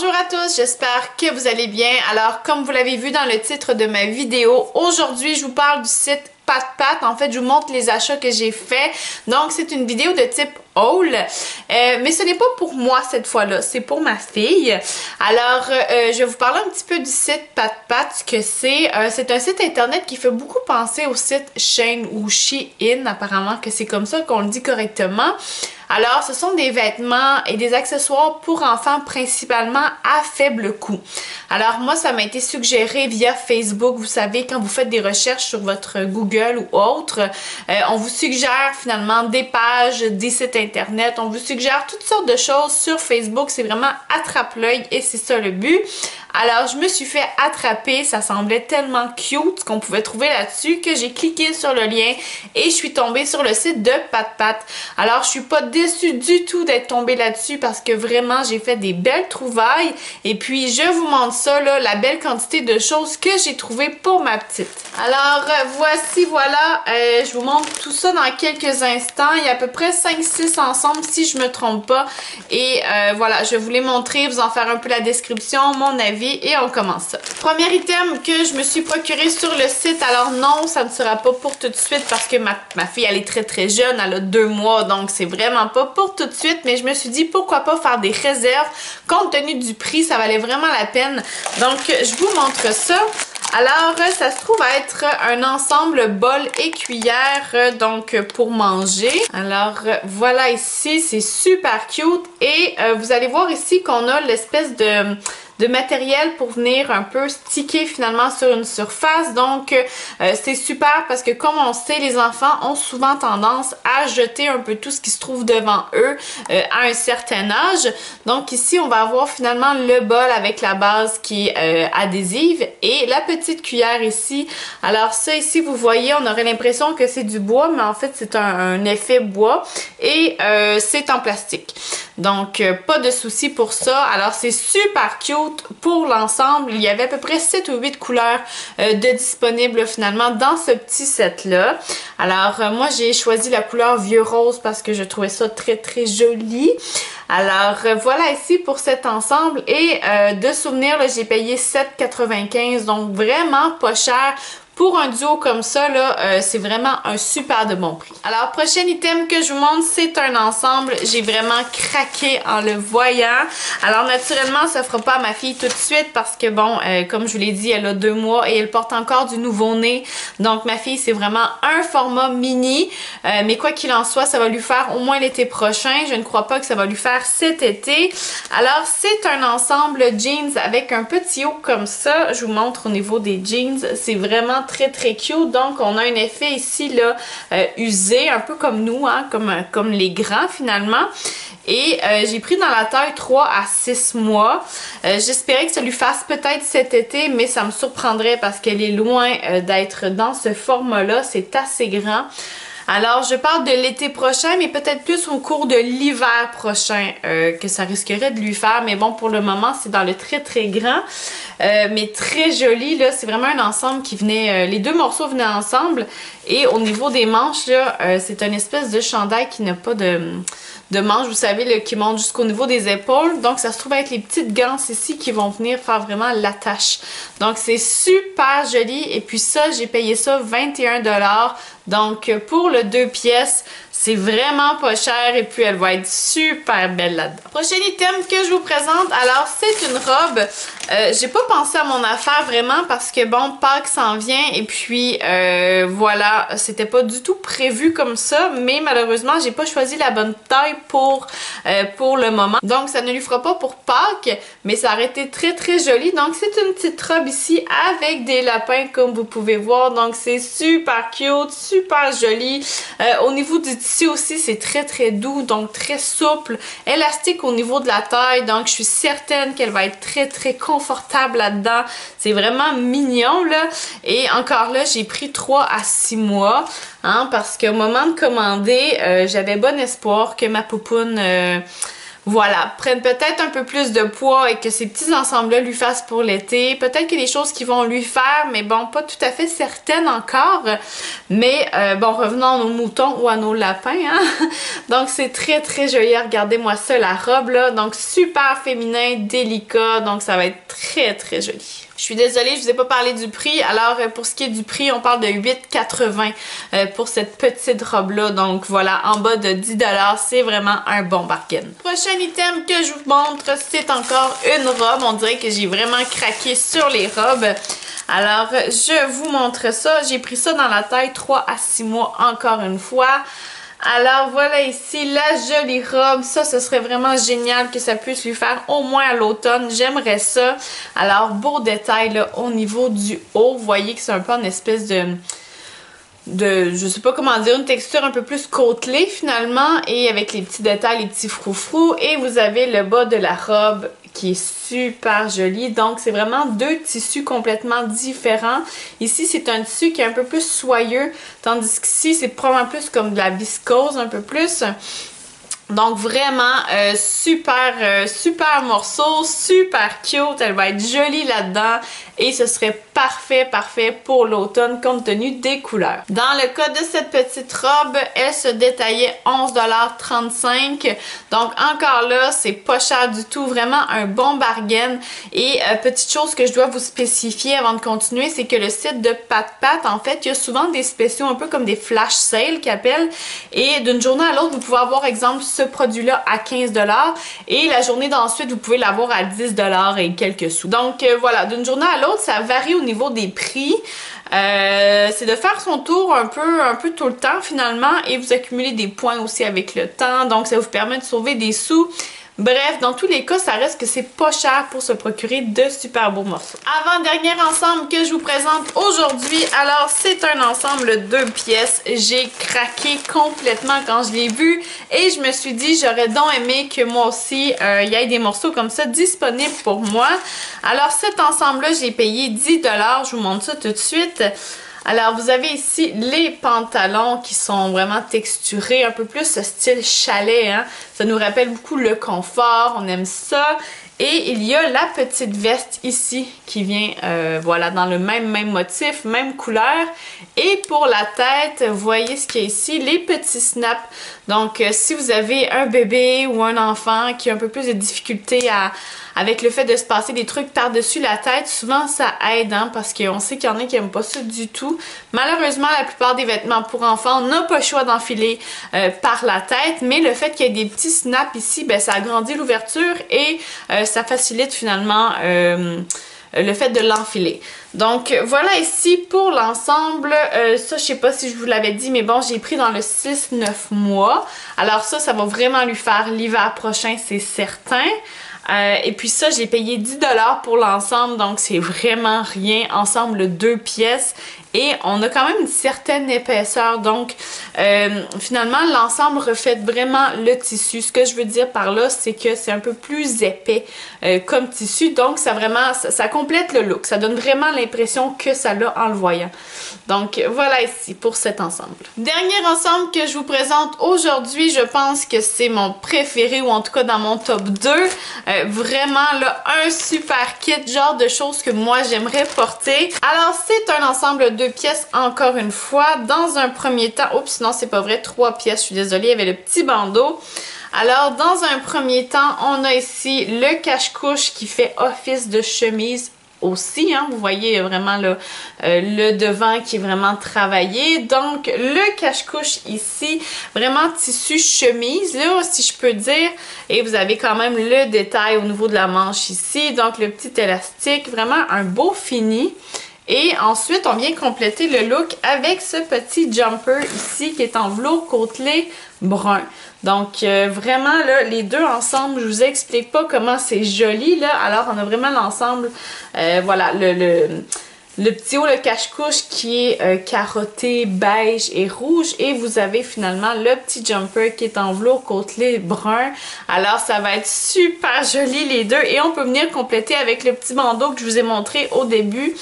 Bonjour à tous, j'espère que vous allez bien. Alors, comme vous l'avez vu dans le titre de ma vidéo, aujourd'hui, je vous parle du site Patpat. En fait, je vous montre les achats que j'ai faits. Donc, c'est une vidéo de type haul. Mais ce n'est pas pour moi cette fois-là, c'est pour ma fille. Alors, je vais vous parler un petit peu du site Patpat, ce que c'est. C'est un site internet qui fait beaucoup penser au site Shein ou Shein, apparemment que c'est comme ça qu'on le dit correctement. Alors, ce sont des vêtements et des accessoires pour enfants principalement à faible coût. Alors, moi, ça m'a été suggéré via Facebook. Vous savez, quand vous faites des recherches sur votre Google ou autre, on vous suggère finalement des pages, des sites internet. On vous suggère toutes sortes de choses sur Facebook. C'est vraiment attrape-l'œil et c'est ça le but. Alors, je me suis fait attraper. Ça semblait tellement cute ce qu'on pouvait trouver là-dessus que j'ai cliqué sur le lien et je suis tombée sur le site de Patpat. Alors, je suis pas déçue du tout d'être tombée là-dessus parce que vraiment, j'ai fait des belles trouvailles. Et puis, je vous montre ça, là, la belle quantité de choses que j'ai trouvées pour ma petite. Alors, voilà. Je vous montre tout ça dans quelques instants. Il y a à peu près 5-6 ensemble, si je me trompe pas. Et voilà, je vais vous les montrer, vous en faire un peu la description, mon avis, et on commence ça. Premier item que je me suis procuré sur le site. Alors non, ça ne sera pas pour tout de suite parce que ma fille, elle est très jeune, elle a 2 mois, donc c'est vraiment pas pour tout de suite. Mais je me suis dit, pourquoi pas faire des réserves. Compte tenu du prix, ça valait vraiment la peine. Donc, je vous montre ça. Alors, ça se trouve être un ensemble bol et cuillère, donc pour manger. Alors, voilà ici, c'est super cute. Et vous allez voir ici qu'on a l'espèce de matériel pour venir un peu sticker finalement sur une surface. Donc, c'est super parce que comme on sait, les enfants ont souvent tendance à jeter un peu tout ce qui se trouve devant eux à un certain âge. Donc ici, on va avoir finalement le bol avec la base qui est adhésive et la petite cuillère ici. Alors ça ici, vous voyez, on aurait l'impression que c'est du bois, mais en fait, c'est un effet bois et c'est en plastique. Donc, pas de souci pour ça. Alors, c'est super cute pour l'ensemble. Il y avait à peu près 7 ou 8 couleurs de disponibles finalement dans ce petit set-là. Alors, moi, j'ai choisi la couleur vieux rose parce que je trouvais ça très joli. Alors, voilà ici pour cet ensemble. Et de souvenir, j'ai payé 7,95 $, donc vraiment pas cher. Pour un duo comme ça, là, c'est vraiment un super de bon prix. Alors, prochain item que je vous montre, c'est un ensemble. J'ai vraiment craqué en le voyant. Alors, naturellement, ça ne fera pas à ma fille tout de suite parce que, bon, comme je vous l'ai dit, elle a 2 mois et elle porte encore du nouveau-né. Donc, ma fille, c'est vraiment un format mini. Mais quoi qu'il en soit, ça va lui faire au moins l'été prochain. Je ne crois pas que ça va lui faire cet été. Alors, c'est un ensemble jeans avec un petit haut comme ça. Je vous montre au niveau des jeans. C'est vraiment très cute. Donc, on a un effet ici, là, usé, un peu comme nous, hein, comme les grands, finalement. Et j'ai pris dans la taille 3 à 6 mois. J'espérais que ça lui fasse peut-être cet été, mais ça me surprendrait parce qu'elle est loin d'être dans ce format-là. C'est assez grand. Alors, je parle de l'été prochain, mais peut-être plus au cours de l'hiver prochain que ça risquerait de lui faire. Mais bon, pour le moment, c'est dans le très grand, mais très joli. Là, c'est vraiment un ensemble qui venait... les 2 morceaux venaient ensemble. Et au niveau des manches, là, c'est une espèce de chandail qui n'a pas de manches, vous savez, là, qui monte jusqu'au niveau des épaules. Donc, ça se trouve être les petites ganses ici qui vont venir faire vraiment l'attache. Donc, c'est super joli. Et puis ça, j'ai payé ça 21 $. Donc, pour le 2 pièces, c'est vraiment pas cher et puis elle va être super belle là-dedans. Prochain item que je vous présente, alors c'est une robe. J'ai pas pensé à mon affaire vraiment parce que bon, Pâques s'en vient et puis voilà, c'était pas du tout prévu comme ça, mais malheureusement, j'ai pas choisi la bonne taille pour le moment. Donc ça ne lui fera pas pour Pâques, mais ça aurait été très joli. Donc c'est une petite robe ici avec des lapins comme vous pouvez voir. Donc c'est super cute, super joli. Au niveau du tissu aussi, c'est très doux, donc très souple, élastique au niveau de la taille, donc je suis certaine qu'elle va être très confortable là-dedans. C'est vraiment mignon, là. Et encore là, j'ai pris 3 à 6 mois, hein, parce qu'au moment de commander, j'avais bon espoir que ma poupoune voilà, prenne peut-être un peu plus de poids et que ces petits ensembles-là lui fassent pour l'été. Peut-être qu'il y a des choses qui vont lui faire, mais bon, pas tout à fait certaines encore. Mais bon, revenons à nos moutons ou à nos lapins, hein. Donc c'est très très joli. Regardez-moi ça, la robe là. Donc super féminin, délicat. Donc ça va être très très joli. Je suis désolée, je vous ai pas parlé du prix. Alors, pour ce qui est du prix, on parle de 8,80 pour cette petite robe-là. Donc, voilà, en bas de 10 $, c'est vraiment un bon bargain. Prochain item que je vous montre, c'est encore une robe. On dirait que j'ai vraiment craqué sur les robes. Alors, je vous montre ça. J'ai pris ça dans la taille 3 à 6 mois, encore une fois. Alors voilà ici la jolie robe, ça ce serait vraiment génial que ça puisse lui faire au moins à l'automne, j'aimerais ça. Alors beau détail là au niveau du haut, vous voyez que c'est un peu en espèce de je sais pas comment dire, une texture un peu plus côtelée finalement et avec les petits détails, les petits froufrous et vous avez le bas de la robe qui est super joli. Donc, c'est vraiment deux tissus complètement différents. Ici, c'est un tissu qui est un peu plus soyeux, tandis qu'ici, c'est probablement plus comme de la viscose, un peu plus. Donc, vraiment, super morceau, super cute. Elle va être jolie là-dedans et ce serait parfait pour l'automne compte tenu des couleurs. Dans le cas de cette petite robe, elle se détaillait 11,35 $. Donc, encore là, c'est pas cher du tout. Vraiment un bon bargain. Et petite chose que je dois vous spécifier avant de continuer, c'est que le site de Pat, en fait, il y a souvent des spéciaux un peu comme des flash sales qu'ils appellent. Et d'une journée à l'autre, vous pouvez avoir, exemple, ce produit-là à 15 $ et la journée d'ensuite, vous pouvez l'avoir à 10 $ et quelques sous. Donc voilà, d'une journée à l'autre, ça varie au niveau des prix. C'est de faire son tour un peu tout le temps finalement et vous accumulez des points aussi avec le temps. Donc ça vous permet de sauver des sous. Bref, dans tous les cas, ça reste que c'est pas cher pour se procurer de super beaux morceaux. Avant-dernier ensemble que je vous présente aujourd'hui, alors c'est un ensemble 2 pièces. J'ai craqué complètement quand je l'ai vu et je me suis dit j'aurais donc aimé que moi aussi il y ait des morceaux comme ça disponibles pour moi. Alors cet ensemble-là, j'ai payé 10 $. Je vous montre ça tout de suite. Alors, vous avez ici les pantalons qui sont vraiment texturés, un peu plus ce style chalet, hein. Ça nous rappelle beaucoup le confort, on aime ça. Et il y a la petite veste ici qui vient, voilà, dans le même motif, même couleur. Et pour la tête, vous voyez ce qu'il y a ici, les petits snaps. Donc, si vous avez un bébé ou un enfant qui a un peu plus de difficulté avec le fait de se passer des trucs par-dessus la tête, souvent ça aide, hein, parce qu'on sait qu'il y en a qui n'aiment pas ça du tout. Malheureusement, la plupart des vêtements pour enfants, on n'a pas le choix d'enfiler par la tête, mais le fait qu'il y ait des petits snaps ici, ben, ça agrandit l'ouverture et ça facilite finalement le fait de l'enfiler. Donc voilà ici pour l'ensemble, ça je sais pas si je vous l'avais dit mais bon j'ai pris dans le 6-9 mois. Alors ça va vraiment lui faire l'hiver prochain, c'est certain. Et puis ça, j'ai payé 10 $ pour l'ensemble, donc c'est vraiment rien. Ensemble 2 pièces. Et on a quand même une certaine épaisseur, donc finalement l'ensemble reflète vraiment le tissu. Ce que je veux dire par là, c'est que c'est un peu plus épais comme tissu, donc ça complète le look. Ça donne vraiment l'impression que ça l'a en le voyant. Donc voilà ici pour cet ensemble. Dernier ensemble que je vous présente aujourd'hui, je pense que c'est mon préféré ou en tout cas dans mon top 2. Vraiment là, un super kit, genre de choses que moi j'aimerais porter. Alors c'est un ensemble 2 pièces encore une fois. Dans un premier temps, oups non c'est pas vrai, 3 pièces, je suis désolée, il y avait le petit bandeau. Alors dans un premier temps, on a ici le cache-couche qui fait office de chemise aussi, hein, vous voyez vraiment là, le devant qui est vraiment travaillé. Donc le cache-couche ici, vraiment tissu chemise là si je peux dire, et vous avez quand même le détail au niveau de la manche ici, donc le petit élastique, vraiment un beau fini. Et ensuite, on vient compléter le look avec ce petit jumper ici qui est en velours côtelé brun. Donc, vraiment, là, les deux ensemble, je vous explique pas comment c'est joli, là. Alors, on a vraiment l'ensemble, voilà, le petit haut, le cache-couche qui est carotté, beige et rouge. Et vous avez finalement le petit jumper qui est en velours côtelé brun. Alors ça va être super joli les deux. Et on peut venir compléter avec le petit bandeau que je vous ai montré au début.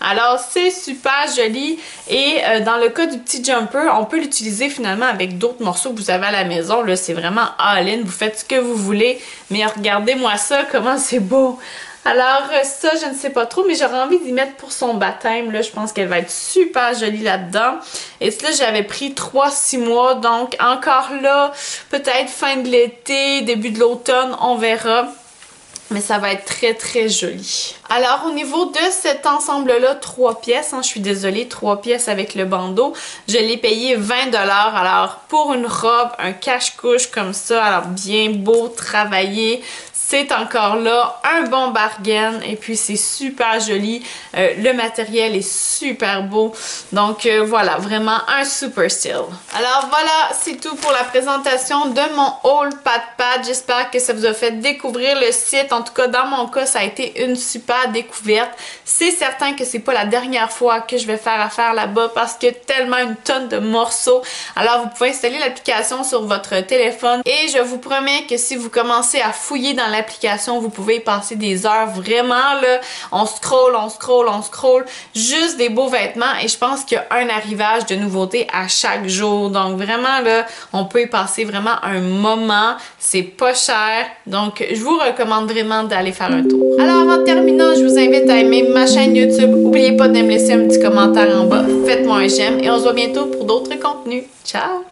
Alors c'est super joli. Et dans le cas du petit jumper, on peut l'utiliser finalement avec d'autres morceaux que vous avez à la maison. Là, c'est vraiment all-in. Vous faites ce que vous voulez. Mais regardez-moi ça, comment c'est beau! Alors ça, je ne sais pas trop, mais j'aurais envie d'y mettre pour son baptême. Là, je pense qu'elle va être super jolie là-dedans. Et là, j'avais pris 3-6 mois, donc encore là, peut-être fin de l'été, début de l'automne, on verra. Mais ça va être très très joli. Alors au niveau de cet ensemble-là, 3 pièces, hein, je suis désolée, 3 pièces avec le bandeau, je l'ai payé 20$. Alors pour une robe, un cache-couche comme ça, alors bien beau, travaillé, c'est encore là un bon bargain et puis c'est super joli. Le matériel est super beau. Donc voilà, vraiment un super style. Alors voilà, c'est tout pour la présentation de mon haul Pat. J'espère que ça vous a fait découvrir le site. En tout cas, dans mon cas, ça a été une super découverte. C'est certain que c'est pas la dernière fois que je vais faire affaire là-bas parce qu'il y a tellement une tonne de morceaux. Alors vous pouvez installer l'application sur votre téléphone et je vous promets que si vous commencez à fouiller dans l'application, vous pouvez y passer des heures vraiment là. On scroll, juste des beaux vêtements et je pense qu'il y a un arrivage de nouveautés à chaque jour. Donc vraiment là, on peut y passer vraiment un moment. C'est pas cher. Donc je vous recommande vraiment d'aller faire un tour. Alors en terminant, je vous invite à aimer ma chaîne YouTube. N'oubliez pas de me laisser un petit commentaire en bas. Faites-moi un j'aime et on se voit bientôt pour d'autres contenus. Ciao!